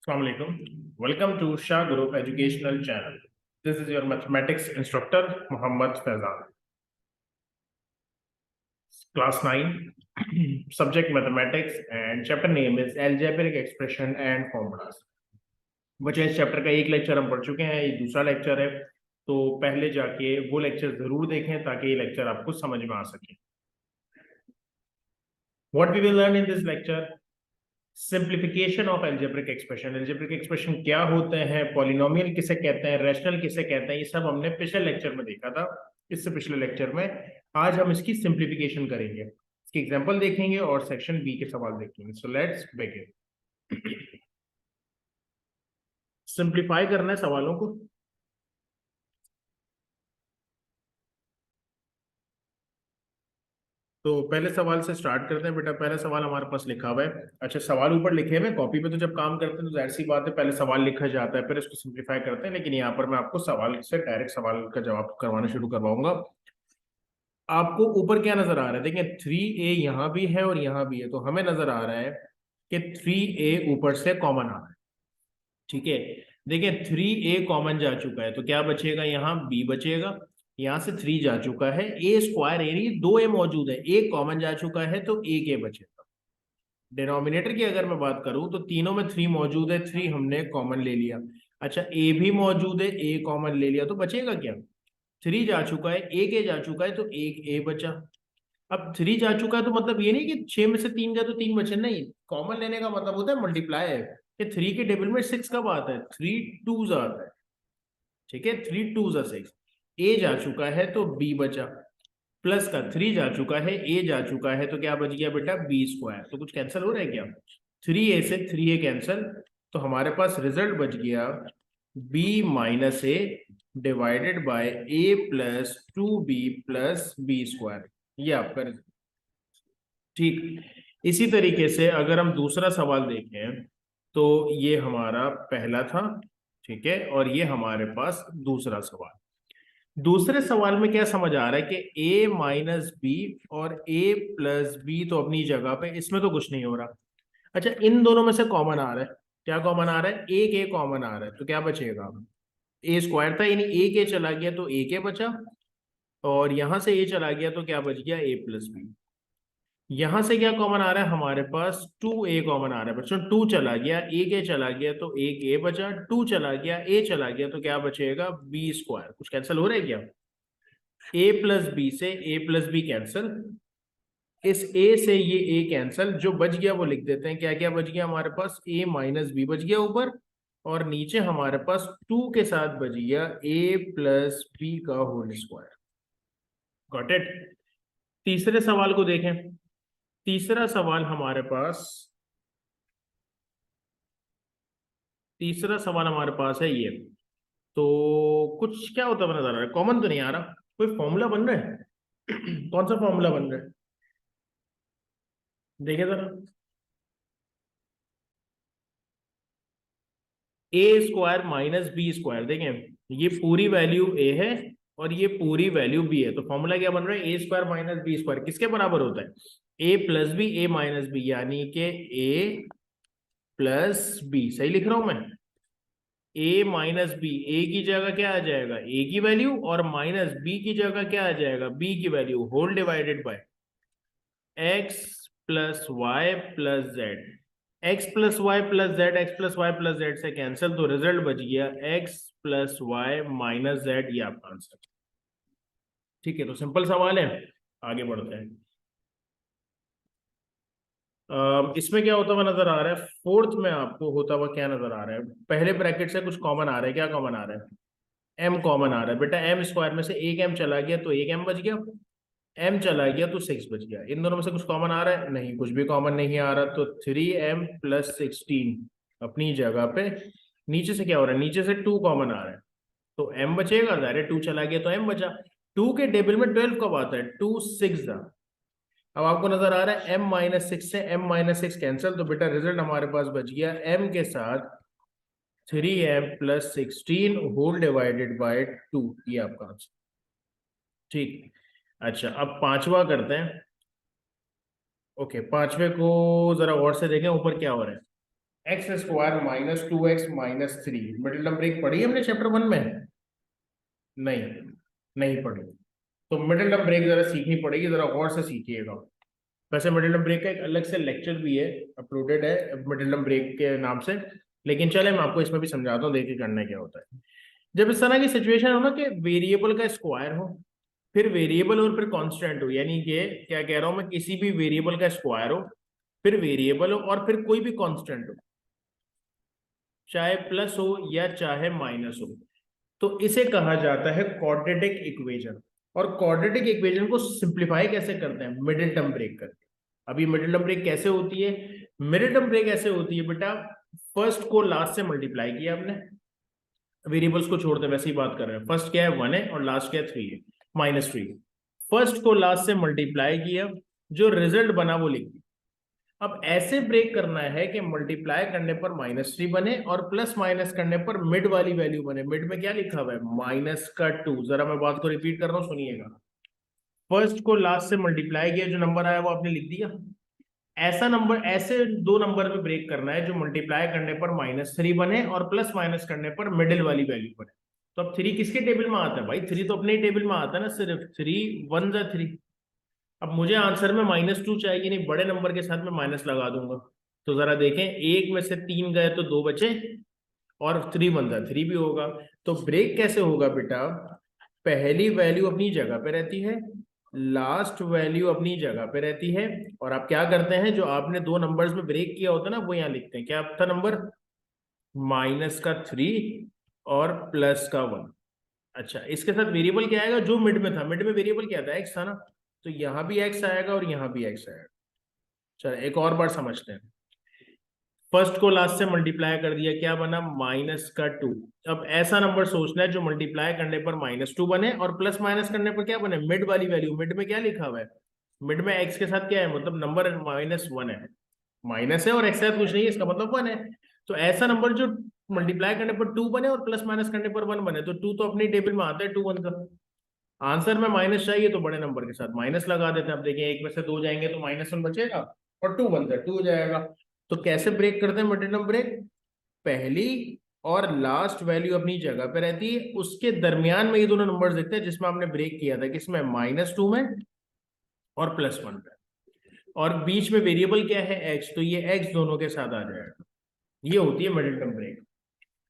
Assalamu alaikum. Welcome to Shah Group Educational Channel. This is your mathematics instructor Muhammad Faizan. Class 9, subject mathematics, and chapter name is algebraic expression and formulas. बच्चे इस chapter का एक lecture हम पढ़ चुके हैं, ये दूसरा लेक्चर है, तो पहले जाके वो लेक्चर जरूर देखें ताकि ये लेक्चर आपको समझ में आ सके. What we will learn in this lecture? Simplification of algebraic expression. Algebraic expression क्या होते हैं, पॉलिनोमियल किसे कहते हैं, रैशनल किसे कहते हैं, ये सब हमने पिछले लेक्चर में देखा था. इससे पिछले लेक्चर में आज हम इसकी सिंप्लीफिकेशन करेंगे, इसकी एग्जांपल देखेंगे और सेक्शन बी के सवाल देखेंगे. So let's begin. सिंप्लीफाई करना है सवालों को. तो पहले सवाल से स्टार्ट करते हैं बेटा. पहला सवाल हमारे पास लिखा हुआ है. अच्छा, सवाल ऊपर लिखे हुए कॉपी पे, तो जब काम करते हैं तो जाहिर सी बात है पहले सवाल लिखा जाता है फिर इसको सिंप्लीफाई करते हैं, लेकिन यहाँ पर मैं आपको सवाल से डायरेक्ट सवाल का जवाब करवाना शुरू करवाऊंगा. आपको ऊपर क्या नजर आ रहा है, देखिए 3a यहाँ भी है और यहाँ भी है, तो हमें नजर आ रहा है कि 3a ऊपर से कॉमन आ रहा है. ठीक है, देखिए 3a कॉमन जा चुका है तो क्या बचेगा, यहाँ b बचेगा. यहाँ से 3 जा चुका है, ए स्क्वायर यानी 2a मौजूद है, एक कॉमन जा चुका है तो एक a बचेगा. डिनोमिनेटर की अगर मैं बात करूं तो तीनों में 3 मौजूद है, 3 हमने कॉमन ले लिया. अच्छा, a भी मौजूद है, a कॉमन ले लिया, तो बचेगा क्या, 3 जा चुका है, एक a जा चुका है तो एक a बचा. अब 3 जा चुका है तो मतलब ये नहीं कि 6 में से 3 गया तो 3 बचे, नहीं, कॉमन लेने का मतलब होता है मल्टीप्लाई है कि 3 के टेबल में 6 कब आता है, 3 2s आता है. ठीक है, 3 2s are 6. a जा चुका है तो b बचा, प्लस का 3 जा चुका है, a जा चुका है, तो क्या बच गया बेटा, b स्क्वायर. तो कुछ कैंसिल हो रहा है क्या, 3a से 3a कैंसिल, तो हमारे पास रिजल्ट बच गया b minus a divided by a plus 2b plus b square. ये आपका रिजल्ट. ठीक, इसी तरीके से अगर हम दूसरा सवाल देखें तो ये हमारा पहला था. ठीक है, और ये हमारे पास दूसरा सवाल. दूसरे सवाल में क्या समझ आ रहा है कि a माइनस बी और a प्लस बी तो अपनी जगह पे, इसमें तो कुछ नहीं हो रहा. अच्छा, इन दोनों में से कॉमन आ रहा है, क्या कॉमन आ रहा है, एक a कॉमन आ रहा है, तो क्या बचेगा, a स्क्वायर था यानी एक a चला गया तो एक a बचा, और यहां से a चला गया तो क्या बच गया, a प्लस बी. यहां से क्या कॉमन आ रहा है, हमारे पास 2a कॉमन आ रहा है बच्चों. 2 चला गया, एक a चला गया तो एक a बचा, 2 चला गया, a चला गया, तो क्या बचेगा, b स्क्वायर. कुछ कैंसिल हो रहा है क्या, a प्लस बी से a प्लस बी कैंसिल, इस a से ये a कैंसिल, जो बच गया वो लिख देते हैं. क्या क्या बच गया हमारे पास, a माइनस बी बच गया ऊपर, और नीचे हमारे पास 2 के साथ बच गया a प्लस बी का होल स्क्वायर. Got it. तीसरे सवाल को देखें. तीसरा सवाल हमारे पास, तीसरा सवाल हमारे पास है ये. तो कुछ क्या होता है नजर आ रहा है, कॉमन तो नहीं आ रहा, कोई फॉर्मूला बन रहा है. कौन सा फॉर्मूला बन रहा है, देखिए जरा. ए स्क्वायर माइनस बी स्क्वायर, देखें ये पूरी वैल्यू ए है और ये पूरी वैल्यू बी है, तो फॉर्मूला क्या बन रहा है, ए स्क्वायर माइनस बी स्क्वायर किसके बराबर होता है, A plus B, A minus B, यानी कि ए प्लस बी. सही लिख रहा हूं मैं, ए माइनस बी, ए की जगह क्या आ जाएगा, ए की वैल्यू, और माइनस बी की जगह क्या आ जाएगा, बी की value, whole divided by X plus Y plus Z. X plus Y plus Z, X plus Y plus Z से कैंसिल, तो रिजल्ट बच गया X plus Y minus Z. ये आपका आंसर. ठीक है, तो सिंपल सवाल है, आगे बढ़ते हैं. इसमें क्या होता हुआ नजर आ रहा है, फोर्थ में आपको होता हुआ क्या नजर आ रहा है, पहले ब्रैकेट से कुछ कॉमन आ रहा है, क्या कॉमन आ रहा है, m कॉमन आ रहा है बेटा. m स्क्वायर में से एक m चला गया तो एक m बच गया, m चला गया तो 6 बच गया. इन दोनों में से कुछ कॉमन आ रहा है, नहीं, कुछ भी कॉमन नहीं आ रहा, तो 3m प्लस 16 अपनी जगह पे. नीचे से क्या हो रहा है, नीचे से 2 कॉमन आ रहा है, तो m बचेगा, अरे 2 चला गया तो m बचा. 2 के टेबल में 12 कब आता है, 2 6 था. अब आपको नजर आ रहा है m माइनस 6 से m माइनस 6 कैंसिल, तो बेटा रिजल्ट हमारे पास बच गया m के साथ 3m plus 16 whole divided bye 2. ये आपका आंसर. ठीक. अच्छा, अब पांचवा करते हैं. ओके, पांचवे को जरा गौर से देखें ऊपर क्या हो रहा है. X square minus 2x minus 3, middle term break पढ़ी हमने चैप्टर 1 में? नहीं, नहीं पढ़ी। तो मिडिल टर्म ब्रेक जरा सीखनी पड़ेगी, जरा गौर से सीखिएगा। वैसे मिडिल टर्म ब्रेक का एक अलग से लेक्चर भी है, अपलोडेड है मिडिल टर्म ब्रेक के नाम से, लेकिन चले मैं आपको इसमें भी समझाता हूँ, देखिए करना क्या होता है। जब इस तरह की सिचुएशन हो ना कि वेरिएबल का स्क्वायर हो, फिर वेरिएबल और फिर कांस्टेंट हो, यानी कि क्या कह रहा हूं मैं, किसी भी वेरिएबल का स्क्वायर हो, फिर वेरिएबल हो और फिर कोई भी कांस्टेंट हो, चाहे प्लस हो या चाहे माइनस हो, तो इसे कहा जाता है क्वाड्रेटिक इक्वेशन। और क्वाड्रेटिक इक्वेशन को सिंप्लीफाई कैसे करते हैं? मिडिल टर्म ब्रेक करके। अभी मिडिल टर्म ब्रेक कैसे होती है? मिडिल टर्म ब्रेक ऐसे होती है बेटा, फर्स्ट को लास्ट से मल्टीप्लाई किया आपने, वेरिएबल्स को छोड़ते वैसे ही बात कर रहे हैं, फर्स्ट क्या है 1 है और लास्ट क्या है 3 है, -3। फर्स्ट को लास्ट से मल्टीप्लाई किया, जो रिजल्ट बना वो लिख दिया। अब ऐसे ब्रेक करना है कि मल्टीप्लाई करने पर -3 बने और प्लस माइनस करने पर मिड वाली वैल्यू बने। मिड में क्या लिखा हुआ है? -2। जरा मैं बात को रिपीट कर रहा हूं, सुनिएगा। फर्स्ट को लास्ट से मल्टीप्लाई किया, जो नंबर आया वो आपने लिख दिया। ऐसा नंबर, ऐसे दो नंबर में ब्रेक करना है जो मल्टीप्लाई करने पर -3 बने और प्लस माइनस करने पर मिडिल वाली वैल्यू बने। तो अब 3 किसके टेबल में आता है भाई? 3 तो अपने ही टेबल में आता है ना, सिर्फ 3 1 जा 3। अब मुझे आंसर में -2 चाहिए, नहीं बड़े नंबर के साथ में माइनस लगा दूंगा। तो जरा देखें, एक में से 3 गए तो 2 बचे, और 3 1 जा 3 भी होगा। तो ब्रेक कैसे होगा बेटा? पहली वैल्यू अपनी जगह पे रहती है, लास्ट वैल्यू अपनी जगह पे रहती है, और आप क्या करते हैं, जो आपने दो नंबर्स में ब्रेक किया होता है ना, वो यहाँ लिखते हैं। क्या था नंबर? -3 और +1। अच्छा, इसके साथ वेरिएबल क्या आएगा? जो मिड में था, मिड में वेरिएबल क्या था? एक्स था ना, तो यहाँ भी एक्स आएगा और यहाँ भी एक्स आएगा। चलो एक और बार समझते हैं। फर्स्ट को लास्ट से मल्टीप्लाई कर दिया, क्या बना? -2। अब ऐसा नंबर सोचना है जो मल्टीप्लाई करने पर -2 बने और प्लस माइनस करने पर क्या बने? मिड वाली वैल्यू। मिड में क्या लिखा हुआ है? मिड में एक्स के साथ क्या है? मतलब नंबर -1 है, माइनस है और एक्स के साथ कुछ नहीं है, इसका मतलब 1 है। तो ऐसा नंबर जो मल्टीप्लाई करने पर 2 बने और प्लस माइनस करने पर 1 बने, तो 2 तो अपनी टेबल में आता है 2 1 का। आंसर में माइनस चाहिए तो बड़े नंबर के साथ माइनस लगा देते हैं। अब देखिए, एक में से 2 जाएंगे तो -1 बचेगा और 2 1 2 हो जाएगा। तो कैसे ब्रेक करते हैं मिडिल टर्म ब्रेक? पहली और लास्ट वैल्यू अपनी जगह पे रहती है, उसके दरमियान में ये दोनों नंबर देखते हैं जिसमें आपने ब्रेक किया था, किसमें? -2 में और +1 पे। और बीच में वेरिएबल क्या है? एक्स, तो ये एक्स दोनों के साथ आ जाएगा। ये होती है मिडिल टर्म ब्रेक।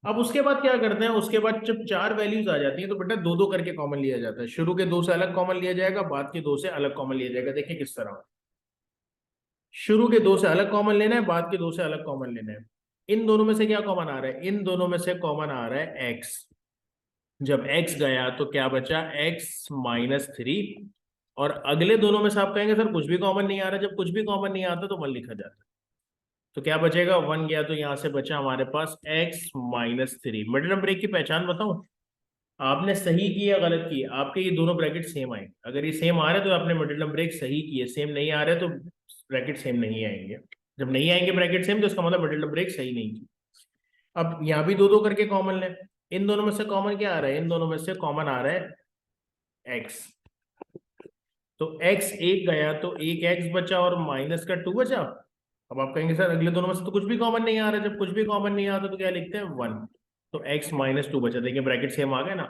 अब उसके बाद क्या करते हैं? उसके बाद जब 4 वैल्यूज आ जाती हैं तो बेटा दो दो करके कॉमन लिया जाता है। शुरू के 2 से अलग कॉमन लिया जाएगा, बाद के 2 से अलग कॉमन लिया जाएगा। देखिए किस तरह, शुरू के 2 से अलग कॉमन लेना है, बाद के 2 से अलग कॉमन लेना है। इन दोनों में से क्या कॉमन आ रहा है? इन दोनों में से कॉमन आ रहा है एक्स। जब एक्स गया तो क्या बचा? x-3। और अगले दोनों में से आप कहेंगे सर कुछ भी कॉमन नहीं आ रहा। जब कुछ भी कॉमन नहीं आता तो 1 लिखा जाता है। तो क्या बचेगा? 1 गया तो यहां से बचा हमारे पास x-3। मिडिल टर्म ब्रेक की पहचान बताऊं? आपने सही की या गलत की? आपके ये दोनों ब्रैकेट सेम आएंगे। अगर ये सेम आ रहे तो आपने मिडिल टर्म ब्रेक सही की है, सेम नहीं आ रहे तो ब्रैकेट सेम नहीं आएंगे। जब नहीं आएंगे ब्रैकेट सेम तो इसका मतलब मिडिल टर्म ब्रेक सही नहीं की। अब यहाँ भी दो दो करके कॉमन ले। इन दोनों में से कॉमन क्या आ रहा है? इन दोनों में से कॉमन आ रहा है एक्स। तो एक्स एक गया तो एक एक्स बचा और -2 बचा। अब आप कहेंगे सर अगले दोनों में से तो कुछ भी कॉमन नहीं आ रहा। जब कुछ भी कॉमन नहीं आता तो क्या लिखते हैं? 1। तो x-2 बचा। देखिए ब्रैकेट सेम आ गया ना।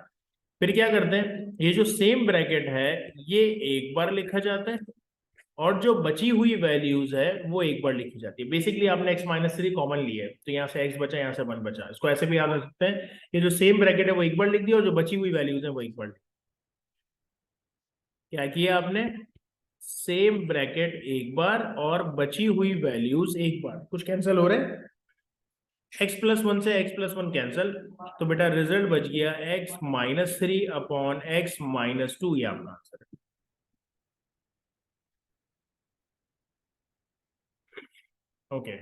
फिर क्या करते हैं? ये जो सेम ब्रैकेट है ये एक बार लिखा जाता है, और जो बची हुई वैल्यूज है वो एक बार लिखी जाती है। बेसिकली आपने x-3 कॉमन लिया है तो यहाँ से x बचा, यहाँ से 1 बचा। इसको ऐसे भी याद रख सकते हैं, ये जो सेम ब्रैकेट है वो एक बार लिख दिया और जो बची हुई वैल्यूज है वो एक बार लिख। क्या किया आपने? सेम ब्रैकेट एक बार और बची हुई वैल्यूज एक बार। कुछ कैंसिल हो रहे हैं? x+1 से x+1 कैंसिल, तो बेटा रिजल्ट बच गया x-3 अपॉन x-2। ये आपका आंसर है। ओके,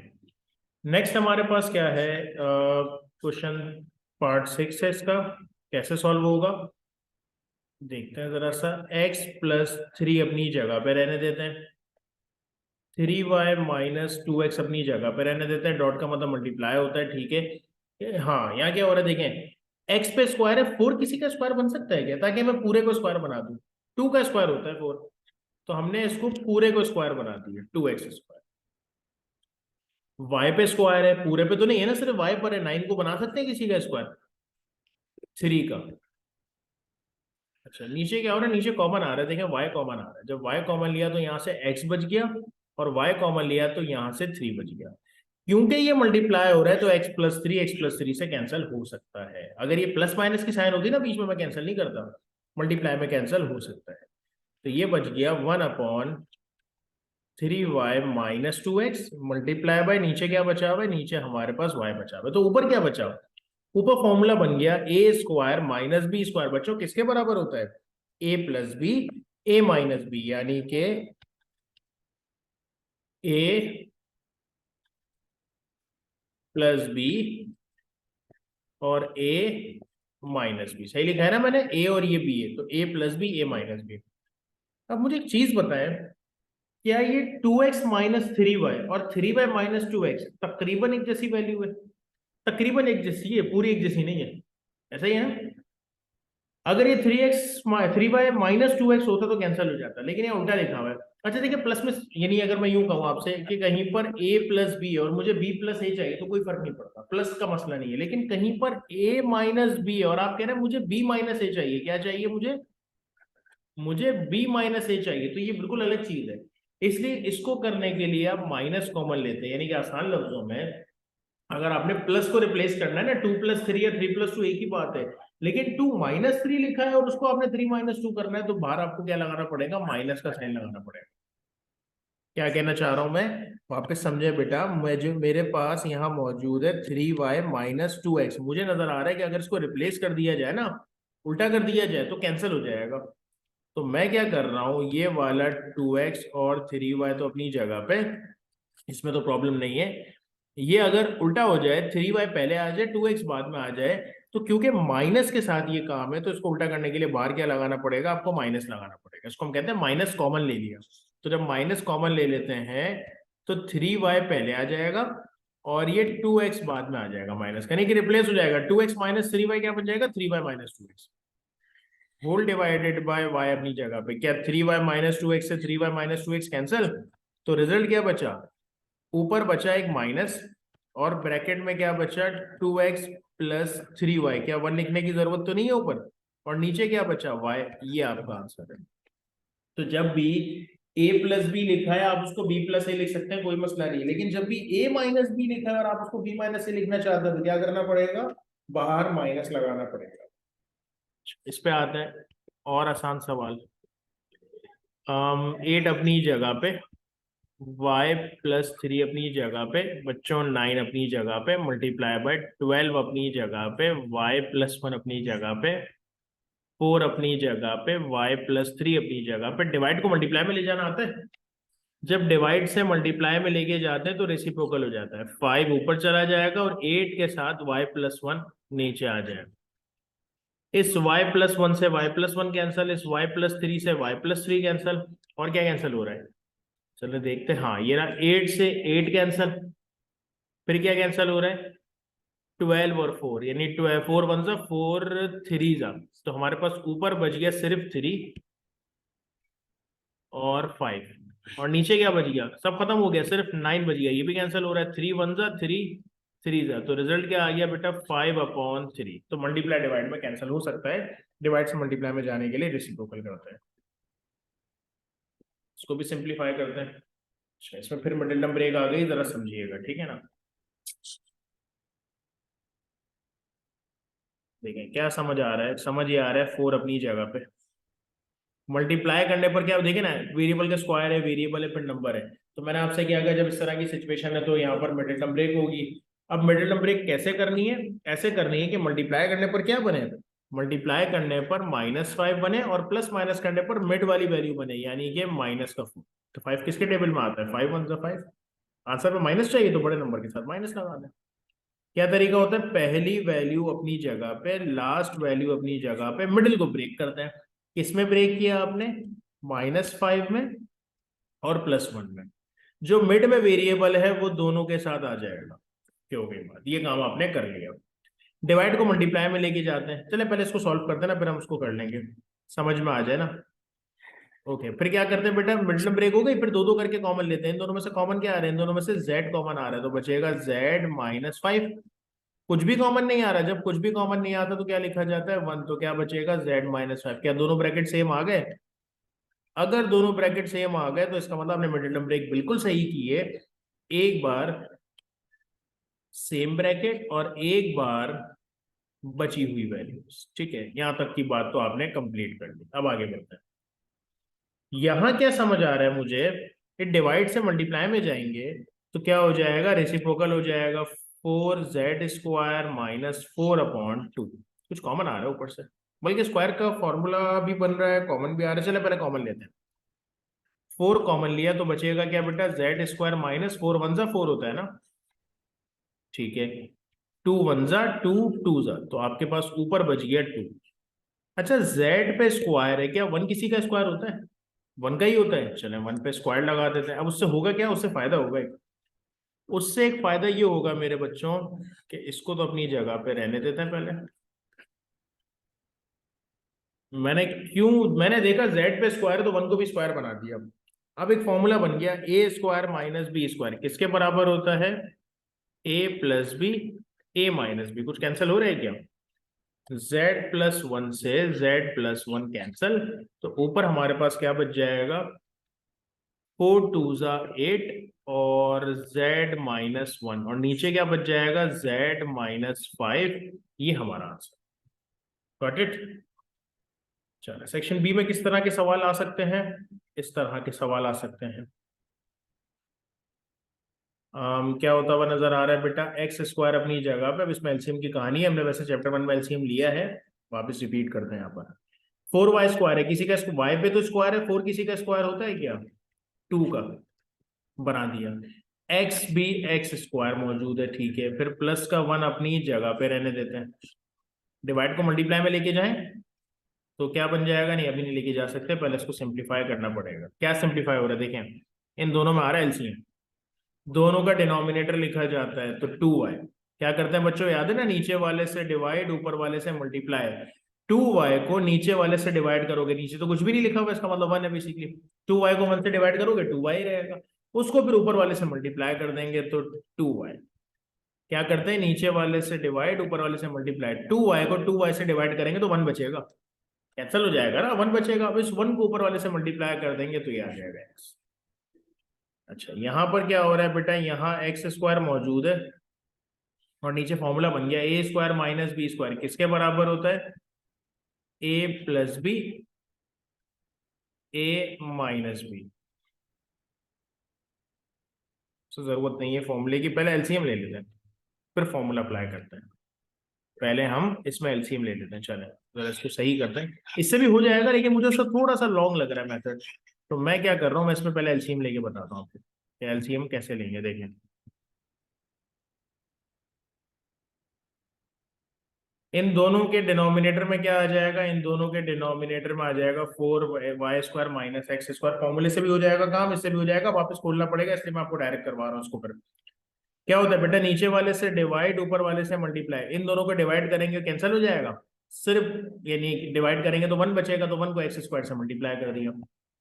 नेक्स्ट हमारे पास क्या है? क्वेश्चन पार्ट 6 है इसका। कैसे सॉल्व होगा देखते हैं जरा सा। x+3 अपनी जगह पे रहने देते हैं, 3y-2x अपनी जगह पे रहने देते हैं। डॉट का मतलब मल्टीप्लाई होता है, ठीक है। हाँ, यहाँ क्या हो रहा है देखें, x पे स्क्वायर है, 4 किसी का स्क्वायर बन सकता है क्या? ताकि मैं पूरे को स्क्वायर बना दूं। 2 का स्क्वायर होता है 4, तो हमने इसको पूरे को स्क्वायर बना दिया, 2x स्क्वायर। वाई पे स्क्वायर है, पूरे पे तो नहीं है ना, सिर्फ वाई पर है। 9 को बना सकते हैं किसी का स्क्वायर? 3 का। अच्छा नीचे क्या हो रहा है, नीचे कॉमन आ रहा है, देखें वाई कॉमन आ रहा है। जब वाई कॉमन लिया तो यहाँ से एक्स बच गया, और वाई कॉमन लिया तो यहाँ से 3 बच गया। क्योंकि ये मल्टीप्लाई हो रहा है तो x+3 से कैंसिल हो सकता है। अगर ये प्लस माइनस की साइन होती ना बीच में, मैं कैंसिल नहीं करता, मल्टीप्लाई में कैंसिल हो सकता है। तो ये बच गया 1/3y-2x मल्टीप्लाई बाय, नीचे क्या बचा हुआ है, नीचे हमारे पास y बचा हुआ है। तो ऊपर क्या बचा हुआ, ऊपर फॉर्मूला बन गया a² - b²। बच्चों किसके बराबर होता है, a+b a-b, यानी कि a+b और a-b। सही लिखा है ना मैंने, a और ये b है, तो a+b a-b। अब मुझे एक चीज बताएं, क्या ये 2x-3y और 3y-2x तकरीबन एक जैसी वैल्यू है? तकरीबन एक जैसी है, पूरी एक जैसी नहीं है, ऐसा ही है ना? अगर ये 3y-2x होता तो कैंसिल हो जाता, लेकिन ये उल्टा लिखा हुआ है। अच्छा देखिए, प्लस में यानी अगर मैं यूं कहूं आपसे कि कहीं पर a+b और मुझे b+a चाहिए तो कोई फर्क नहीं पड़ता, प्लस का मसला नहीं है। लेकिन कहीं पर a-b और आप कह रहे हैं मुझे b-a चाहिए, क्या चाहिए मुझे, मुझे b-a चाहिए, तो ये बिल्कुल अलग चीज है। इसलिए इसको करने के लिए आप माइनस कॉमन लेते हैं, यानी कि आसान लफ्जों में अगर आपने प्लस को रिप्लेस करना है ना, 2+3 या 3+2 एक ही बात है। लेकिन 2-3 लिखा है और उसको आपने 3-2 करना है, तो बाहर आपको क्या लगाना पड़ेगा, माइनस का साइन लगाना पड़ेगा। क्या कहना चाह रहा हूं मैं, वापस समझे बेटा, मुझे मेरे पास यहाँ मौजूद है 3y-2x, मुझे नजर आ रहा है कि अगर इसको रिप्लेस कर दिया जाए ना, उल्टा कर दिया जाए, तो कैंसिल हो जाएगा। तो मैं क्या कर रहा हूँ, ये वाला 2x और 3y तो अपनी जगह पे, इसमें तो प्रॉब्लम नहीं है। ये अगर उल्टा हो जाए, 3y पहले आ जाए 2x बाद में आ जाए, तो क्योंकि माइनस के साथ ये काम है, तो इसको उल्टा करने के लिए बाहर क्या लगाना पड़ेगा, आपको माइनस लगाना पड़ेगा। इसको हम कहते हैं माइनस कॉमन ले लिया। तो जब माइनस कॉमन ले लेते हैं तो 3y पहले आ जाएगा और ये 2x बाद में आ जाएगा, माइनस करने की रिप्लेस हो जाएगा। 2x-3y क्या बन जाएगा, 3y-2x whole divided bye y अपनी जगह पे। क्या 3y-2x से 3y-2x कैंसिल, तो रिजल्ट क्या बचा, ऊपर बचा एक माइनस और ब्रैकेट में क्या बचा, 2x+3y। क्या 1 लिखने की जरूरत तो नहीं है ऊपर, और नीचे क्या बचा, y। ये आपका आंसर है। तो जब भी a+b लिखा है आप उसको b+a लिख सकते हैं, कोई मसला नहीं। लेकिन जब भी a-b लिखा है और आप उसको b-a लिखना चाहते हैं तो क्या करना पड़ेगा, बाहर माइनस लगाना पड़ेगा। इस पे आते हैं और आसान सवाल। 8 अपनी जगह पे, y+3 अपनी जगह पे, बच्चों 9 अपनी जगह पे, मल्टीप्लाई बाय 12 अपनी जगह पे, y+1 अपनी जगह पे, 4 अपनी जगह पे, y+3 अपनी जगह पे। डिवाइड को मल्टीप्लाई में ले जाना आता है, जब डिवाइड से मल्टीप्लाई में लेके जाते हैं तो रेसिप्रोकल हो जाता है, 5 ऊपर चला जाएगा और 8 के साथ y+1 नीचे आ जाएगा। इस y+1 से y+1 कैंसल, इस y+3 से y+3 कैंसल, और क्या कैंसिल हो रहा है, चलो देखते हैं। हाँ ये रहा, 8 से 8 कैंसल, फिर क्या कैंसिल हो रहा है, 12 और 4, यानी 12, 4 1 जा 4 3 जा, तो हमारे पास ऊपर बच गया सिर्फ 3 और 5, और नीचे क्या बच गया, सब खत्म हो गया, सिर्फ 9 बच गया, ये भी कैंसिल हो रहा है, 3 1 जा 3 3 जा, तो रिजल्ट क्या आ गया बेटा, 5/3। तो मल्टीप्लाई डिवाइड में कैंसिल हो सकता है, डिवाइड से मल्टीप्लाई में जाने के लिए रेसिप्रोकल करता है। इसको भी सिंप्लीफाई करते हैं। अच्छा इसमें फिर मिडिल नंबर एक आ गई, जरा समझिएगा, ठीक है ना। देखें क्या समझ आ रहा है, समझ ये आ रहा है 4 अपनी जगह पे, मल्टीप्लाई करने पर क्या देखे ना, वेरिएबल का स्क्वायर है, वेरिएबल है, फिर नंबर है। तो मैंने आपसे क्या कहा, जब इस तरह की सिचुएशन है तो यहाँ पर मिडिल टर्म ब्रेक होगी। अब मिडिल टर्म ब्रेक कैसे करनी है, ऐसे करनी है कि मल्टीप्लाई करने पर क्या बने, मल्टीप्लाई करने पर -5 बने और प्लस माइनस करने पर मिड वाली वैल्यू बने, यानी कि -4। तो 5 किसके टेबल में आता है, 5 1 5। आंसर में माइनस चाहिए तो बड़े नंबर के साथ माइनस लगा दें। क्या तरीका होता है, पहली वैल्यू अपनी जगह पे, लास्ट वैल्यू अपनी जगह पे, मिडिल को ब्रेक करते हैं। किसमें ब्रेक किया आपने, -5 में और +1 में। जो मिड में वेरिएबल है वो दोनों के साथ आ जाएगा। क्यों गई बात, ये काम आपने कर लिया। डिवाइड को मल्टीप्लाई में लेके जाते हैं, चले पहले इसको सॉल्व करते हैं ना, फिर हम उसको कर लेंगे, समझ में आ जाए ना। ओके, फिर क्या करते हैं बेटा, मिडिल ब्रेक हो गई, फिर दो दो करके कॉमन लेते हैं। इन दोनों में से कॉमन क्या आ रहा है, इन दोनों में से z कॉमन आ रहा है, तो बचेगा z-5। कुछ भी कॉमन नहीं आ रहा, जब कुछ भी कॉमन नहीं आता तो क्या लिखा जाता है, 1। तो क्या बचेगा, z-5। क्या दोनों ब्रैकेट सेम आ गए? अगर दोनों ब्रैकेट सेम आ गए तो इसका मतलब आपने मिडिल टर्म ब्रेक बिल्कुल सही की है। एक बार सेम ब्रैकेट और एक बार बची हुई वैल्यूज, ठीक है, यहां तक की बात तो आपने कंप्लीट कर दी। अब आगे बढ़ते हैं। यहां क्या समझ आ रहा है मुझे, ये डिवाइड से मल्टीप्लाई में जाएंगे तो क्या हो जाएगा, रेसिप्रोकल हो जाएगा, 4z² - 4/2। कुछ कॉमन आ रहा है ऊपर से, बल्कि स्क्वायर का फॉर्मूला भी बन रहा है, कॉमन भी आ रहा है। चले पहले कॉमन लेते हैं। 4 कॉमन लिया तो बचेगा क्या बेटा, z²-4 होता है ना, ठीक है। 2 1 2, 2 तो आपके पास ऊपर बच गया 2। अच्छा, z पे स्क्वायर है, क्या 1 किसी का स्क्वायर होता है? 1 का ही होता है। चले 1 पे स्क्वायर लगा देते हैं। अब उससे होगा क्या, उससे फायदा होगा एक। उससे एक फायदा ये होगा मेरे बच्चों कि इसको तो अपनी जगह पे रहने देते हैं पहले। मैंने देखा z पे स्क्वायर तो 1 को भी स्क्वायर बना दिया। अब एक फॉर्मूला बन गया, a² - b², किसके बराबर होता है, a+b, a-b। कुछ कैंसिल हो रहा है क्या, z+1 से z+1 कैंसल, तो ऊपर हमारे पास क्या बच जाएगा, 4 2 8, और z-1, और नीचे क्या बच जाएगा, z-5। ये हमारा आंसर। Got it. चलो, सेक्शन बी में किस तरह के सवाल आ सकते हैं, इस तरह के सवाल आ सकते हैं। क्या होता हुआ नजर आ रहा है बेटा, x² अपनी जगह पे। अब इसमें एलसीएम की कहानी है, हमने वैसे चैप्टर 1 में एलसीएम लिया है, वापस रिपीट करते हैं यहाँ पर। 4y² है, किसी का y पे तो स्क्वायर है, 4 किसी का स्क्वायर होता है क्या, 2 का, बना दिया। x भी x² मौजूद है, ठीक है, फिर प्लस का 1 अपनी जगह पे रहने देते हैं। डिवाइड को मल्टीप्लाई में लेके जाएं तो क्या बन जाएगा, नहीं अभी नहीं लेके जा सकते, पहले इसको सिंप्लीफाई करना पड़ेगा। क्या सिंप्लीफाई हो रहा है, देखें इन दोनों में आ रहा है एलसीएम, दोनों का डिनोमिनेटर लिखा जाता है तो 2y। क्या करते हैं बच्चों, याद है ना, नीचे वाले से डिवाइड, ऊपर वाले से मल्टीप्लाई। 2y को नीचे वाले से डिवाइड करोगे, नीचे तो कुछ भी नहीं लिखा हुआ, इसका मतलब 1 है बेसिकली। 2y को 1 से डिवाइड करोगे 2y रहेगा, उसको फिर ऊपर वाले से मल्टीप्लाई कर देंगे तो 2y। क्या करते हैं, नीचे वाले से डिवाइड, ऊपर वाले से मल्टीप्लाई। 2y को 2y से डिवाइड करेंगे तो 1 बचेगा, कैंसिल हो जाएगा ना, 1 बचेगा। अब इस 1 को ऊपर वाले से मल्टीप्लाई कर देंगे तो ये आ जाएगा x। अच्छा, यहां पर क्या हो रहा है बेटा, यहाँ x² मौजूद है और नीचे फॉर्मूला बन गया, a² - b², किसके बराबर होता है, a+b, a-b। तो जरूरत नहीं है फॉर्मूले की, पहले एलसीएम ले लेते हैं फिर फॉर्मूला अप्लाई करते हैं। पहले हम इसमें एलसीएम ले लेते हैं, चले जरा इसको सही करते हैं, इससे भी हो जाएगा, लेकिन मुझे उसका थोड़ा सा लॉन्ग लग रहा है मेथड। तो मैं क्या कर रहा हूँ, मैं इसमें पहले एलसीएम लेके बताता हूँ आपको एलसीएम कैसे लेंगे। देखें, इन दोनों के डिनोमिनेटर में क्या आ जाएगा, इन दोनों के डिनोमिनेटर में आ जाएगा 4y² - x²। फॉर्मूले से भी हो जाएगा काम, इससे भी हो जाएगा, वापस खोलना पड़ेगा, इसलिए मैं आपको डायरेक्ट करवा रहा हूँ उसको। फिर क्या होता है बेटा, नीचे वाले से डिवाइड, ऊपर वाले से मल्टीप्लाई, इन दोनों को डिवाइड करेंगे कैंसिल हो जाएगा, सिर्फ यानी डिवाइड करेंगे तो 1 बचेगा, तो 1 को x² से मल्टीप्लाई कर दिया।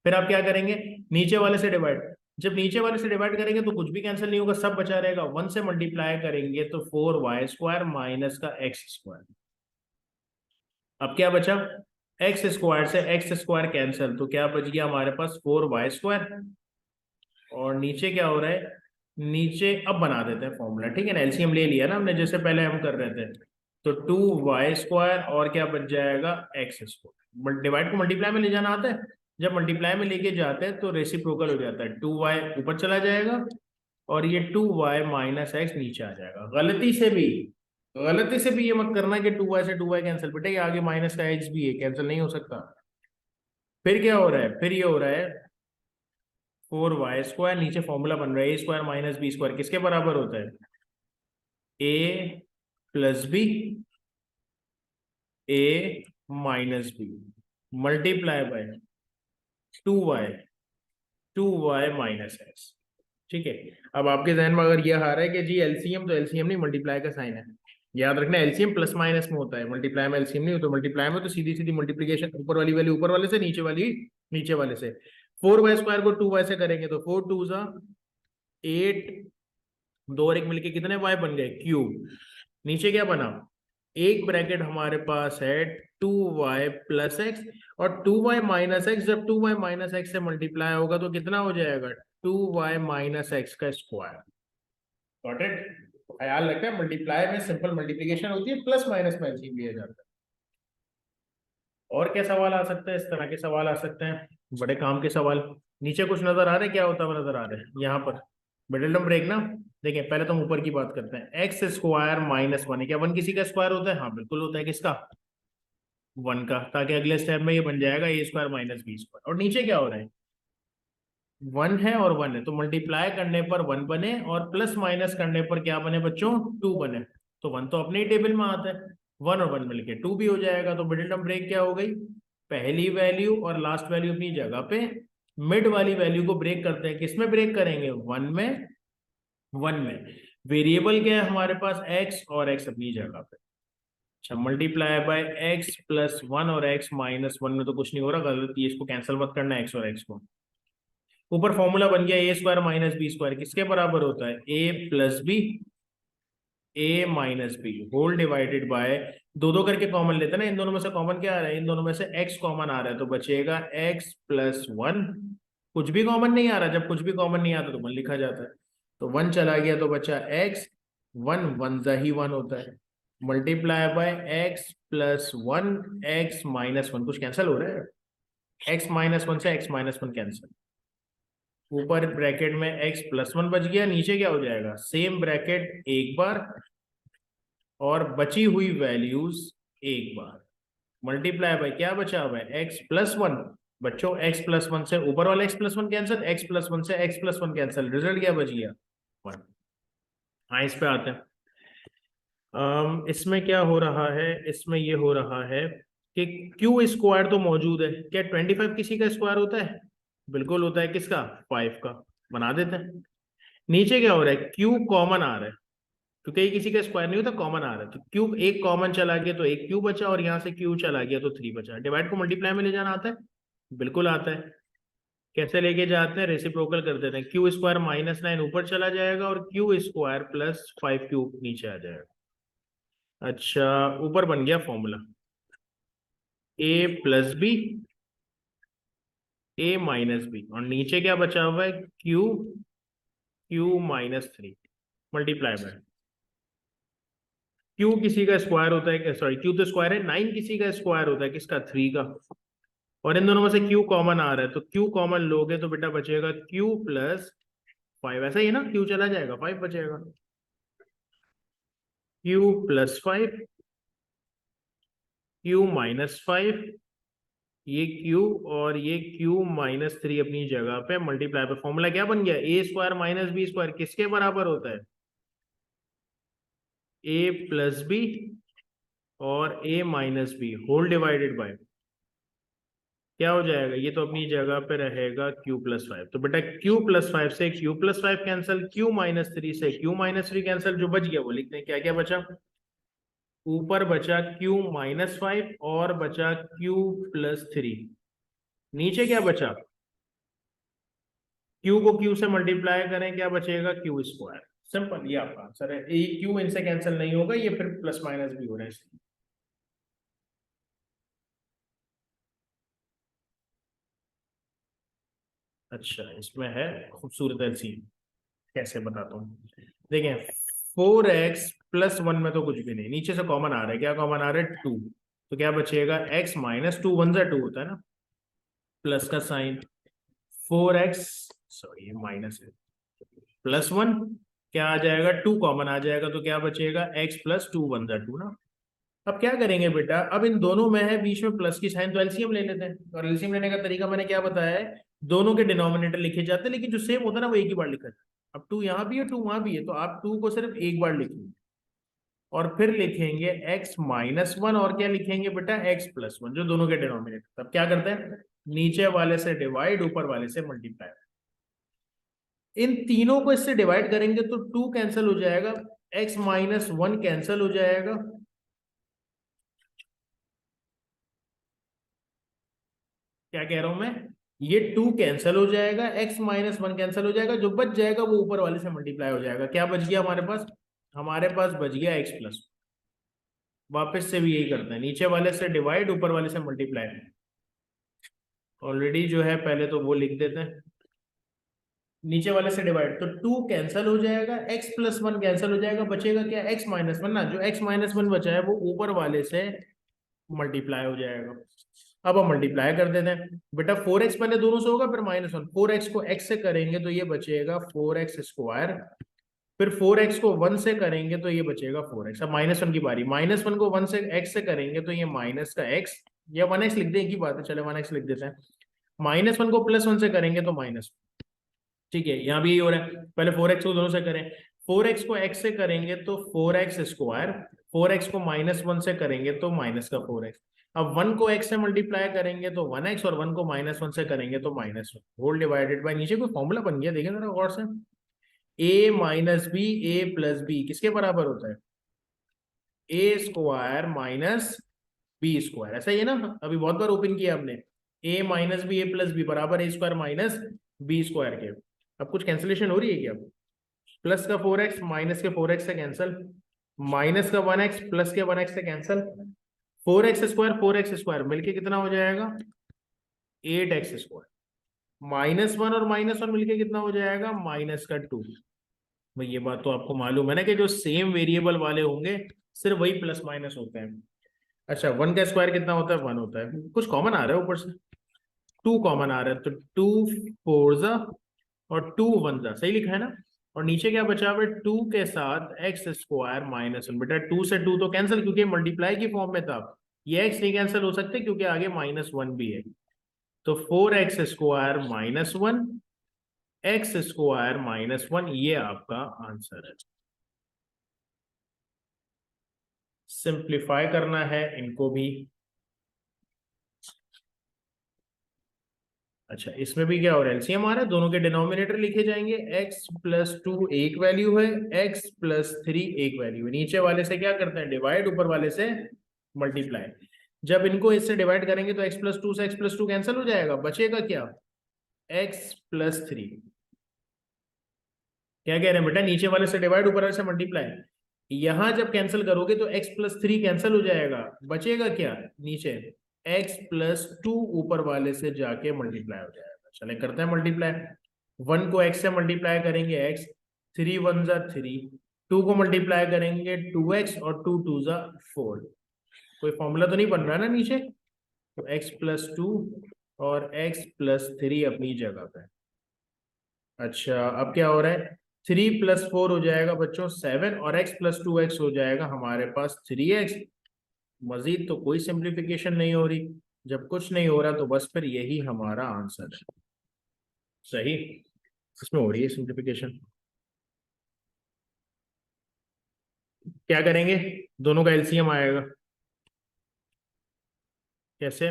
फिर आप क्या करेंगे, नीचे वाले से डिवाइड, जब नीचे वाले से डिवाइड करेंगे तो कुछ भी कैंसिल नहीं होगा, सब बचा रहेगा। 1 से मल्टीप्लाई करेंगे तो 4y² माइनस का x²। अब क्या बचा, x² से x² कैंसिल, तो क्या बच गया हमारे पास, 4y²। और नीचे क्या हो रहा है, नीचे अब बना देते हैं फॉर्मूला, ठीक है ना, एलसीएम ले लिया ना हमने, जैसे पहले हम कर रहे थे। तो 2y² और क्या बच जाएगा, x²। डिवाइड को मल्टीप्लाई में ले जाना आता है, जब मल्टीप्लाई में लेके जाते हैं तो रेसिप्रोकल हो जाता है, 2y ऊपर चला जाएगा और ये 2y माइनस x नीचे आ जाएगा। गलती से भी ये मत करना कि 2y से 2y कैंसिल, बेटा ये आगे माइनस का x भी है, कैंसिल नहीं हो सकता। फिर क्या हो रहा है, फिर ये हो रहा है 4y², नीचे फॉर्मूला बन रहा है a² - b², किसके बराबर होता है, a+b, a-b multiply by 2y, 2y minus x। ठीक है। अब आपके जहन में अगर ये आ रहा है कि जी एलसीएम, तो एलसीएम नहीं, मल्टीप्लाई का साइन है, याद रखना, एलसीएम प्लस माइनस में होता है, मल्टीप्लाई में एलसीएम नहीं होता। मल्टीप्लाई में तो सीधी सीधी मल्टीप्लीकेशन, ऊपर वाली वैल्यू ऊपर वाले से, नीचे वाली नीचे वाले से। 4y² को 2y से करेंगे तो 4 2 जा 8, 2 और 1 मिलके कितने y बन गए, क्यूब। नीचे क्या बना, एक ब्रैकेट हमारे पास है 2y प्लस एक्स, और 2y माइनस एक्स, जब 2y माइनस एक्स से मल्टीप्लाई होगा तो कितना हो जाएगा, 2y माइनस एक्स का स्क्वायर। Got it. ख्याल रखना है मल्टीप्लाई में सिंपल मल्टीप्लिकेशन होती है, प्लस माइनस में एलसीएम लिया जाता है। और क्या सवाल आ सकते हैं, इस तरह के सवाल आ सकते हैं, बड़े काम के सवाल। नीचे कुछ नजर आ रहे हैं, क्या होता हुआ नजर आ रहा है यहाँ पर, मिडिल टर्म ब्रेक ना। देखिए पहले तो हम ऊपर की बात करते हैं, एक्स स्क्वायर माइनस वन है, क्या वन किसी का स्क्वायर होता है, हाँ बिल्कुल होता है, किसका, वन का, ताकि अगले स्टेप में ये बन जाएगा ए स्क्वायर माइनस बी स्क्वायर। और नीचे क्या हो रहा है, वन है और वन है, तो मल्टीप्लाई करने पर वन बने और प्लस माइनस करने पर क्या बने बच्चों, टू बने। तो वन तो अपने ही टेबल में आता है, वन और वन मिलके टू भी हो जाएगा। तो मिडिल टर्म ब्रेक क्या हो गई, पहली वैल्यू और लास्ट वैल्यू अपनी जगह पे, मिड वाली वैल्यू को ब्रेक करते हैं, किसमें ब्रेक करेंगे, वन में। वन में वेरिएबल क्या है हमारे पास, एक्स, और एक्स अपनी जगह पे। अच्छा, multiply by X plus one, और एक्स माइनस वन में तो कुछ नहीं हो रहा, गलती, इसको कैंसिल मत करना एक्स और एक्स को। ऊपर फॉर्मूला बन गया A square minus B square, किसके बराबर होता है, A plus B, A minus B whole divided by, दो दो करके कॉमन लेते हैं ना, इन दोनों में से कॉमन क्या आ रहा है, इन दोनों में से एक्स कॉमन आ रहा है, तो बचेगा एक्स प्लस वन। कुछ भी कॉमन नहीं आ रहा, जब कुछ भी कॉमन नहीं आता तो वन लिखा जाता है। तो वन चला गया तो बचा एक्स, वन वन जा ही वन होता है, multiply by X plus one, x minus one, कुछ कैंसिल हो रहा है, एक्स माइनस वन से एक्स माइनस वन कैंसिल, ऊपर ब्रैकेट में x प्लस वन बच गया, नीचे क्या हो जाएगा, सेम ब्रैकेट एक बार और बची हुई वैल्यूज एक बार, मल्टीप्लाई बाय क्या बचा हुआ है, x प्लस वन। बच्चों x प्लस वन से ऊपर वाला x plus one cancel, x plus one से x plus one cancel, result क्या बच गया, वन। हाँ, इस पे आते हैं। इसमें क्या हो रहा है, इसमें ये हो रहा है कि क्यू स्क्वायर तो मौजूद है, क्या 25 किसी का स्क्वायर होता है, बिल्कुल होता है, किसका, 5 का, बना देते हैं। नीचे क्या हो रहा है, क्यूब कॉमन आ रहा है, क्योंकि ये किसी का स्क्वायर नहीं होता, कॉमन आ रहा है, तो क्यूब एक कॉमन चला गया तो एक क्यूब बचा, और यहाँ से क्यूब चला गया तो थ्री बचा। डिवाइड को मल्टीप्लाई में ले जाना आता है, बिल्कुल आता है। कैसे लेके जाते हैं, रेसिप्रोकल कर देते हैं, क्यू स्क्वायर माइनस 9 ऊपर चला जाएगा और क्यू स्क्वायर प्लस 5 क्यूब नीचे आ जाएगा। अच्छा, ऊपर बन गया formula, A plus B, A minus B, और नीचे क्या बचा हुआ है, Q, Q minus three, multiply by, Q किसी का स्क्वायर होता है, सॉरी क्यू तो स्क्वायर है, नाइन किसी का स्क्वायर होता है, किसका, थ्री का, और इन दोनों में से क्यू कॉमन आ रहा है, तो क्यू कॉमन लोगे तो बेटा बचेगा क्यू प्लस फाइव, ऐसा ही है ना, क्यू चला जाएगा, फाइव बचेगा, Q plus five, Q minus five, ये क्यू और ये क्यू माइनस थ्री अपनी जगह पे, मल्टीप्लाई पे, फॉर्मूला क्या बन गया, A square minus B square किसके बराबर होता है, ए प्लस बी और A minus B whole divided by, क्या हो जाएगा, ये तो अपनी जगह पे रहेगा क्यू प्लस फाइव। तो बेटा क्यू प्लस फाइव से Q plus five cancel, Q minus three से क्यू माइनस थ्री कैंसिल, जो बच गया वो लिखते हैं, क्या क्या बचा, ऊपर बचा क्यू माइनस फाइव और बचा क्यू प्लस थ्री, नीचे क्या बचा, क्यू को क्यू से मल्टीप्लाई करें, क्या बचेगा, क्यू स्क्वायर। सिंपल, ये आपका आंसर है, ये क्यू इनसे कैंसिल नहीं होगा, ये फिर प्लस माइनस भी हो रहा है इसलिए। अच्छा, इसमें है खूबसूरत एलसीएम, कैसे बताता हूँ, देखें, 4x प्लस वन में तो कुछ भी नहीं, नीचे से कॉमन आ रहा है, क्या कॉमन आ रहा है, टू, तो क्या बचेगा, x माइनस टू, वन जा टू होता है ना, प्लस का साइन, 4x, सॉरी ये माइनस है, प्लस वन, क्या आ जाएगा, टू कॉमन आ जाएगा, तो क्या बचेगा, x प्लस टू, वन जा टू ना। अब क्या करेंगे बेटा, अब इन दोनों में है बीच में प्लस की साइन, तो एलसीएम ले लेते हैं, और एलसीएम लेने का तरीका मैंने क्या बताया है, दोनों के डिनोमिनेटर लिखे जाते हैं, लेकिन जो सेम होता है ना वो एक ही बार लिखा जाता है। अब टू यहाँ भी है, टू वहां भी है, तो आप टू को सिर्फ एक बार लिखेंगे, और फिर लिखेंगे x माइनस वन, और क्या लिखेंगे बेटा, x प्लस वन, जो दोनों के डिनोमिनेटर। तब क्या करते हैं, नीचे वाले से डिवाइड, ऊपर वाले से मल्टीप्लाई, इन तीनों को इससे डिवाइड करेंगे तो टू कैंसिल हो जाएगा, x माइनस वन कैंसिल हो जाएगा, क्या कह रहा हूं मैं, ये 2 कैंसिल हो जाएगा, x-1 कैंसिल हो जाएगा, जो बच जाएगा वो ऊपर वाले से मल्टीप्लाई हो जाएगा। क्या बच गया हमारे पास? हमारे पास बच गया x+। वापस से भी यही करते हैं, नीचे वाले से डिवाइड, ऊपर वाले से मल्टीप्लाई। ऑलरेडी जो है पहले तो वो लिख देते हैं, नीचे वाले से डिवाइड, तो 2 कैंसिल हो जाएगा, x+1 कैंसिल हो जाएगा, बचेगा क्या? x-1 ना, जो x-1 बचा है वो ऊपर वाले से मल्टीप्लाई हो जाएगा। अब हम मल्टीप्लाई कर देते हैं बेटा, 4x पहले दोनों से होगा, फिर -1, 4x को x से करेंगे तो ये बचेगा 4x², फिर 4x को 1 से करेंगे तो ये बचेगा 4x। अब -1 की बारी, -1 को 1 से x से करेंगे तो ये माइनस का x, या 1x लिख दें, एक ही बात है, चले 1x लिख देते हैं। -1 को +1 से करेंगे तो माइनस, ठीक है, यहाँ भी यही हो रहा है। पहले 4x को दोनों से करें, 4x को x से करेंगे तो 4x², 4x को -1 से करेंगे तो माइनस का 4x। अब 1 को x से मल्टीप्लाई करेंगे तो 1x, और 1 को -1 से करेंगे तो -1, होल डिवाइडेड बाय, नीचे कोई फॉर्मूला बन गया, देखें जरा गौर से, a minus B, a plus B किसके बराबर होता है? a² - b², ऐसा ही है ना, अभी बहुत बार ओपन किया आपने, a minus B, a plus B बराबर a² - b² के। अब कुछ कैंसिलेशन हो रही है क्या? प्लस का 4x माइनस के 4x से कैंसल, माइनस का 1x प्लस के 1x से कैंसल, 4x² मिलके कितना हो जाएगा? 8x²। -1 और -1 मिलके कितना हो जाएगा? -2। भाई ये बात तो आपको मालूम है ना कि जो सेम वेरिएबल वाले होंगे सिर्फ वही प्लस माइनस होते हैं। अच्छा, 1 का स्क्वायर कितना होता है? 1 होता है। कुछ कॉमन आ रहा है ऊपर से, 2 कॉमन आ रहा है, तो 2 4 और 2 1 सही लिखा है ना। और नीचे क्या बचा हुआ है? 2 के साथ x² - 1। बेटा 2 से 2 तो कैंसिल, क्योंकि मल्टीप्लाई की फॉर्म में था। ये x नहीं कैंसिल हो सकते क्योंकि आगे -1 भी है, तो 4x² - 1, x² - 1, ये आपका आंसर है। सिंप्लीफाई करना है इनको भी। अच्छा, इसमें भी क्या हो रहा है? एलसीएम आ रहा है, दोनों के डिनोमिनेटर लिखे जाएंगे। x+2 एक वैल्यू है, x+3 एक वैल्यू है। नीचे वाले से क्या करते हैं? डिवाइड, ऊपर वाले से मल्टीप्लाई। जब इनको इससे डिवाइड करेंगे तो x+2 से x+2 कैंसिल हो जाएगा, बचेगा क्या? x+3। क्या कह रहे हैं बेटा? नीचे वाले से डिवाइड, ऊपर वाले से मल्टीप्लाई। यहां जब कैंसिल करोगे तो x+3 कैंसिल हो जाएगा, बचेगा क्या? नीचे x+2 ऊपर वाले से जाके मल्टीप्लाई हो जाएगा। चले करते हैं मल्टीप्लाई। 1 को x से मल्टीप्लाई करेंगे x, 3 1 3, 2 को मल्टीप्लाई करेंगे 2x, और 2 2 4। कोई फॉर्मूला तो नहीं बन रहा है ना नीचे? तो x+2 और x+3 अपनी जगह पे। अच्छा, अब क्या हो रहा है? 3 + 4 हो जाएगा बच्चों 7, और x+2x हो जाएगा हमारे पास 3x। मजीद तो कोई सिंप्लीफिकेशन नहीं हो रही। जब कुछ नहीं हो रहा तो बस फिर यही हमारा आंसर है। सही, इसमें हो रही है सिंप्लीफिकेशन। क्या करेंगे? दोनों का एलसीएम आएगा। कैसे?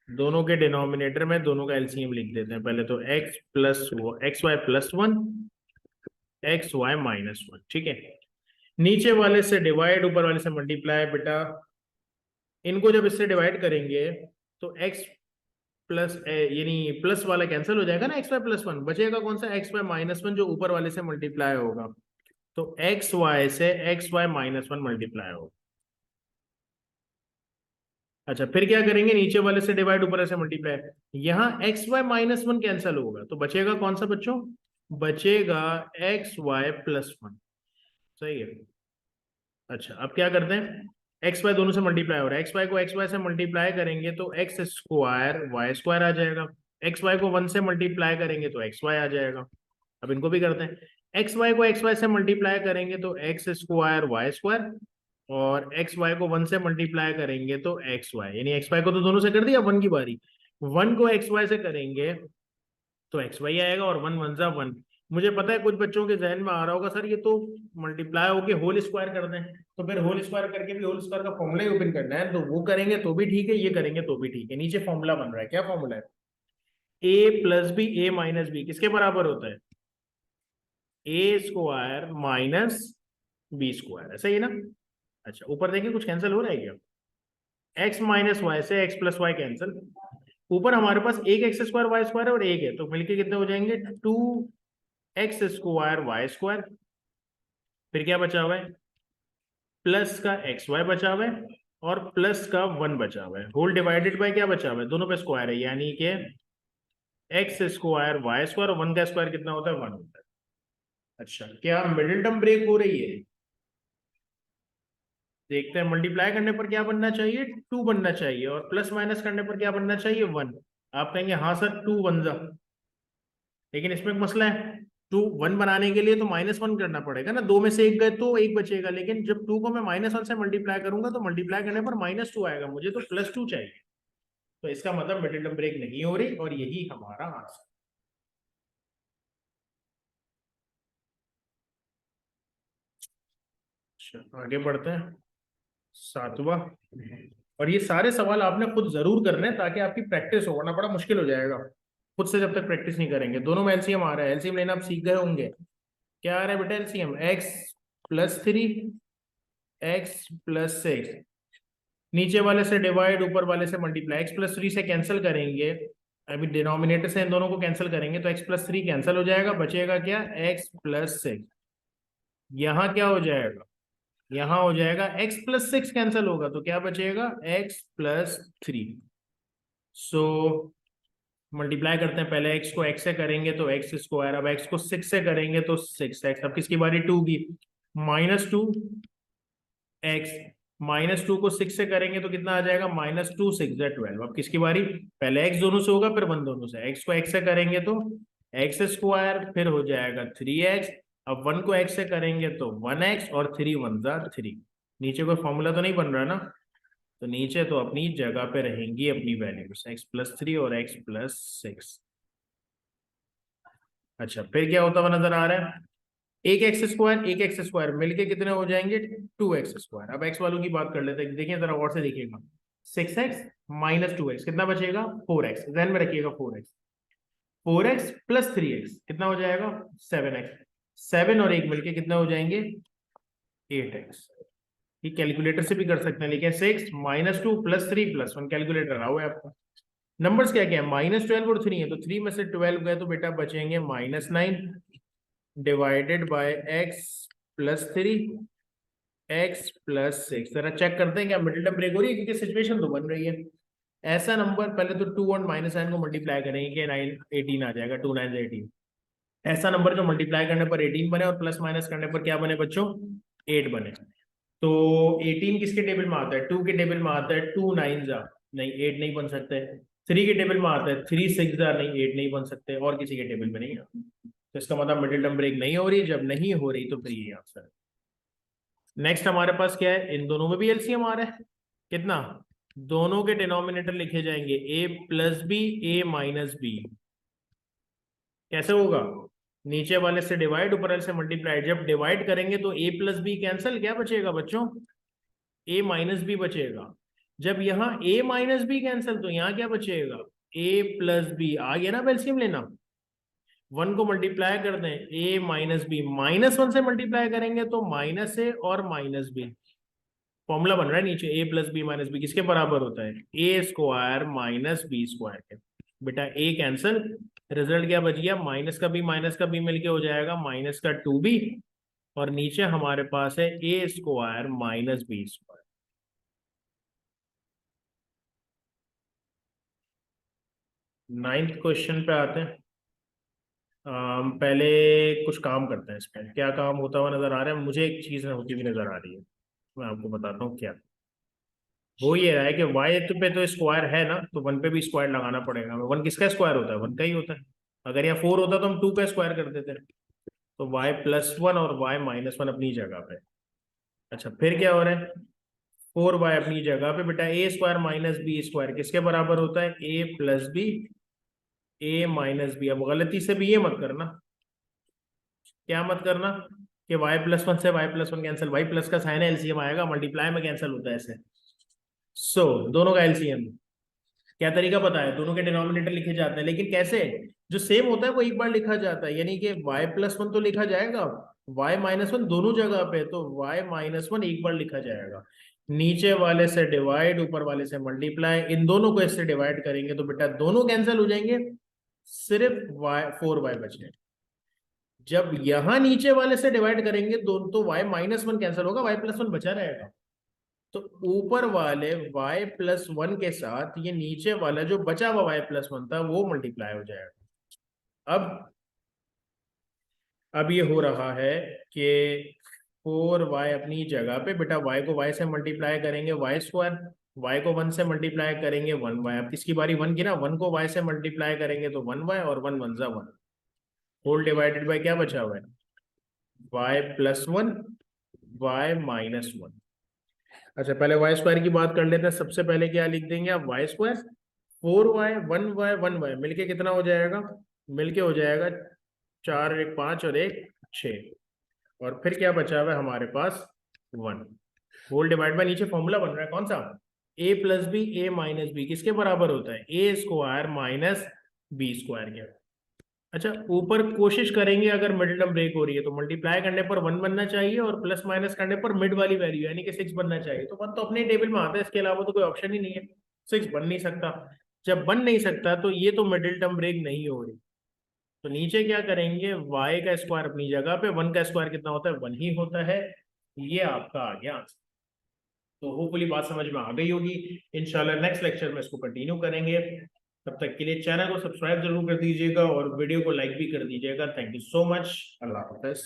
दोनों के डिनोमिनेटर में दोनों का एलसीएम लिख देते हैं पहले तो। xy+1, xy-1, ठीक है। नीचे वाले से डिवाइड, ऊपर वाले से मल्टीप्लाई। बेटा इनको जब इससे डिवाइड करेंगे तो x प्लस यानी प्लस वाला कैंसिल हो जाएगा ना, xy+1 बचेगा कौन सा? xy-1, जो ऊपर वाले से मल्टीप्लाई होगा। तो xy से xy-1 मल्टीप्लाई होगा। अच्छा, फिर क्या करेंगे? नीचे वाले से डिवाइड, ऊपर वाले से मल्टीप्लाई। यहाँ xy-1 कैंसिल होगा तो बचेगा कौन सा बच्चों? बचेगा xy+1। सही है। अच्छा, अब क्या करते हैं? एक्स वाई दोनों से मल्टीप्लाई हो रहा है, एक्स वाई को एक्स वाई से मल्टीप्लाई करेंगे तो x² y² आ जाएगा। एक्स वाई को 1 से मल्टीप्लाई करेंगे तो xy आ जाएगा। अब इनको भी करते हैं। एक्स वाई को एक्स वाई से मल्टीप्लाई करेंगे तो x² y², और एक्स वाई को 1 से मल्टीप्लाई करेंगे तो xy, यानी एक्स वाई को तो दोनों से कर दिया, 1 की बारी। 1 को एक्स वाई से करेंगे तो xy आएगा, और 1 1 1। मुझे पता है कुछ बच्चों के जहन में आ रहा होगा, सर ये तो मल्टीप्लाई होके होल स्क्वायर कर दें, तो फिर होल स्क्वायर करके भी होल स्क्वायर का फॉर्मूला ही ओपन करना है, तो वो करेंगे तो भी ठीक है, ये करेंगे तो भी ठीक है। नीचे फॉर्मूला बन रहा है, क्या फॉर्मूला है? a+b a-b किसके बराबर होता है? a² - b², ऐसा ही ना। अच्छा, ऊपर देखिए कुछ कैंसिल हो रहा है क्या? x - y से x + y कैंसिल, ऊपर हमारे पास एक एक्स स्क्वायर वाई स्क्वायर और एक है, तो मिलके कितने हो जाएंगे 2x स्क्वायर वाई स्क्वायर। फिर क्या बचा हुआ है, प्लस का एक्स वाई बचा हुआ है और प्लस का 1 बचा हुआ है, होल डिवाइडेड बाय क्या बचा हुआ है, दोनों पे स्क्वायर है, यानी कि एक्स स्क्वायर वाई स्क्वायर और 1 का स्क्वायर कितना होता है 1 होता है। अच्छा, क्या मिडिल टर्म ब्रेक हो रही है, देखते हैं। मल्टीप्लाई करने पर क्या बनना चाहिए 2 बनना चाहिए और प्लस माइनस करने पर क्या बनना चाहिए 1। आप कहेंगे हाँ सर 2 1 जा, लेकिन इसमें एक मसला है, 2 1 बनाने के लिए तो -1 करना पड़ेगा ना, दो में से एक गए तो एक बचेगा, लेकिन जब 2 को मैं -1 से मल्टीप्लाई करूंगा तो मल्टीप्लाई करने पर -2 आएगा, मुझे तो +2 चाहिए। तो इसका मतलब मिडिल टर्म ब्रेक नहीं हो रही और यही हमारा आंसर। अच्छा, आगे बढ़ते हैं। सातवां, और ये सारे सवाल आपने खुद जरूर करने हैं ताकि आपकी प्रैक्टिस हो, वरना बड़ा मुश्किल हो जाएगा खुद से जब तक प्रैक्टिस नहीं करेंगे। दोनों में एलसीएम आ रहा है, एलसीएम लेना आप सीख गए होंगे। क्या आ रहा है बेटा एलसीएम, x+3 x+6, नीचे वाले से डिवाइड ऊपर वाले से मल्टीप्लाई, x+3 से कैंसिल करेंगे, अभी डिनोमिनेटर से इन दोनों को कैंसिल करेंगे तो x+3 कैंसिल हो जाएगा, बचेगा क्या x+6। यहाँ क्या हो जाएगा, यहाँ हो जाएगा x+6 कैंसिल होगा तो क्या बचेगा x+3। सो मल्टीप्लाई करते हैं, पहले x को x से करेंगे तो एक्स स्क्वायर, अब x को 6 से करेंगे तो 6x, अब किसकी बारी 2 की, -2x, -2 को 6 से करेंगे तो कितना आ जाएगा -2 6 12। अब किसकी बारी, पहले x दोनों से होगा फिर 1 दोनों से, x को x से करेंगे तो एक्स स्क्वायर, फिर हो जाएगा 3x, अब 1 को x से करेंगे तो 1x और 3 1 जा 3। नीचे कोई फॉर्मूला तो नहीं बन रहा ना, तो नीचे तो अपनी जगह पे रहेंगी अपनी वैल्यूज x+3 और x+6। अच्छा, फिर क्या होता हुआ नजर आ रहा है, एक एक्स स्क्वायर मिलके कितने हो जाएंगे 2x स्क्वायर। अब x वालों की बात कर लेते हैं, देखिए जरा और से देखिएगा, 6x -2x कितना बचेगा 4x, ध्यान में रखिएगा 4x, 4x+3x कितना हो जाएगा 7x, 7 और 1 मिलके कितना हो जाएंगे 8x। ये कैलकुलेटर से भी कर सकते हैं, लेकिन 6 -2 +3 +1 कैलकुलेटर आओ है आपको। नंबर्स क्या क्या है, -12 और 3 है, तो 3 में से 12 गए तो बेटा बचेंगे -9 डिवाइडेड बाय x+3 x+6। जरा चेक करते हैं क्या मिडिल टर्म ब्रेक हो रही है, क्योंकि सिचुएशन तो बन रही है। ऐसा नंबर पहले तो 2 और -9 को मल्टीप्लाई करेंगे, 9 18 आ जाएगा, 2 9 18। ऐसा नंबर जो मल्टीप्लाई करने पर 18 बने और प्लस माइनस करने पर क्या बने बच्चों 8 बने। तो 18 किसके टेबल में आता है 2 के टेबल में आता है, 2 9 जा नहीं 8 नहीं बन सकते, 3 के टेबल में आता है 3 6 जा नहीं 8 नहीं बन सकते, और किसी के टेबल में नहीं है। तो इसका मतलब मिडिल टर्म ब्रेक नहीं हो रही, जब नहीं हो रही तो फिर ये आंसर है। नेक्स्ट हमारे पास क्या है, इन दोनों में भी एलसीएम आ रहा है, कितना, दोनों के डिनोमिनेटर लिखे जाएंगे a+b a-b। कैसे होगा, नीचे वाले से डिवाइड ऊपर वाले से मल्टीप्लाई, जब डिवाइड करेंगे तो a+b कैंसिल, क्या बचेगा बच्चों a-b बचेगा। जब यहाँ a-b कैंसिल तो यहाँ क्या बचेगा a+b, आ गया ना एलसीएम लेना। 1 को मल्टीप्लाई कर दें a-b, -1 से मल्टीप्लाई करेंगे तो -a और -b, फॉर्मूला बन रहा है नीचे a+b-b किसके बराबर होता है a² -b² के। बेटा a कैंसिल, रिजल्ट क्या बच गया, माइनस का b मिलके हो जाएगा -2b, और नीचे हमारे पास है a² -b²। नाइन्थ क्वेश्चन पे आते हैं। पहले कुछ काम करते हैं, इस पर क्या काम होता हुआ नजर आ रहा है, मुझे एक चीज होती हुई नजर आ रही है, मैं आपको बताता हूँ क्या। वो ये है कि वाई पे तो स्क्वायर है ना, तो 1 पे भी स्क्वायर लगाना पड़ेगा हमें। 1 किसका स्क्वायर होता है 1 का ही होता है, अगर यहाँ 4 होता तो हम 2 का स्क्वायर कर देते। तो y+1 और y-1 अपनी जगह पे। अच्छा, फिर क्या हो रहा है 4y अपनी जगह पे, बेटा a² -b² किसके बराबर होता है a+b a-b। अब गलती से भी ये मत करना, क्या मत करना कि y+1 से y+1 कैंसिल, y प्लस का साइन है एलसीएम आएगा, मल्टीप्लाई में कैंसिल होता है ऐसे। दोनों का एलसीएम, क्या तरीका पता है, दोनों के डिनोमिनेटर लिखे जाते हैं, लेकिन कैसे, जो सेम होता है वो एक बार लिखा जाता है, यानी कि y+1 तो लिखा जाएगा, y-1 दोनों जगह पे, तो y-1 एक बार लिखा जाएगा। नीचे वाले से डिवाइड, ऊपर वाले से मल्टीप्लाई, इन दोनों को इससे डिवाइड करेंगे तो बेटा दोनों कैंसिल हो जाएंगे, सिर्फ y 4y बचेगा। जब यहां नीचे वाले से डिवाइड करेंगे तो y -1 कैंसिल होगा, y +1 बचा रहेगा। तो ऊपर वाले y +1 के साथ ये नीचे वाला जो बचा हुआ y +1 था वो मल्टीप्लाई हो जाएगा। अब ये हो रहा है कि 4y अपनी जगह पे, बेटा y को y से मल्टीप्लाई करेंगे y², y को 1 से मल्टीप्लाई करेंगे 1y। अब किसकी बारी 1 की ना, 1 को y से मल्टीप्लाई करेंगे तो 1y, और 1 1 जा 1, होल डिवाइडेड बाय क्या बचा हुआ है, y +1 y -1। अच्छा पहले y² की बात कर लेते हैं। सबसे पहले क्या लिख देंगे आप, y², 4y 1y 1y मिलके कितना हो जाएगा, मिलके हो जाएगा 4 1 5 और 1 6, और फिर क्या बचा हुआ है हमारे पास 1, होल डिवाइड बाय, नीचे फॉर्मूला बन रहा है कौन सा, a+b a-b किसके बराबर होता है, a² - b² के। अच्छा ऊपर कोशिश करेंगे, अगर मिडिल टर्म ब्रेक हो रही है तो मल्टीप्लाई करने पर 1 बनना चाहिए, और प्लस माइनस करने पर मिड वाली वैल्यू यानी कि 6 बनना चाहिए। तो 1 तो अपने टेबल में आता है, इसके अलावा तो कोई ऑप्शन ही नहीं है, 6 बन नहीं सकता। जब बन नहीं सकता तो ये तो मिडिल टर्म ब्रेक नहीं हो रही, तो नीचे क्या करेंगे, y का स्क्वायर अपनी जगह पे, 1 का स्क्वायर कितना होता है, 1 ही होता है। ये आपका आ गया आंसर। तो होपफुली बात समझ में आ गई होगी। इंशाल्लाह नेक्स्ट लेक्चर में इसको कंटिन्यू करेंगे। तब तक के लिए चैनल को सब्सक्राइब जरूर कर दीजिएगा और वीडियो को लाइक भी कर दीजिएगा। Thank you so much. Allah Hafiz.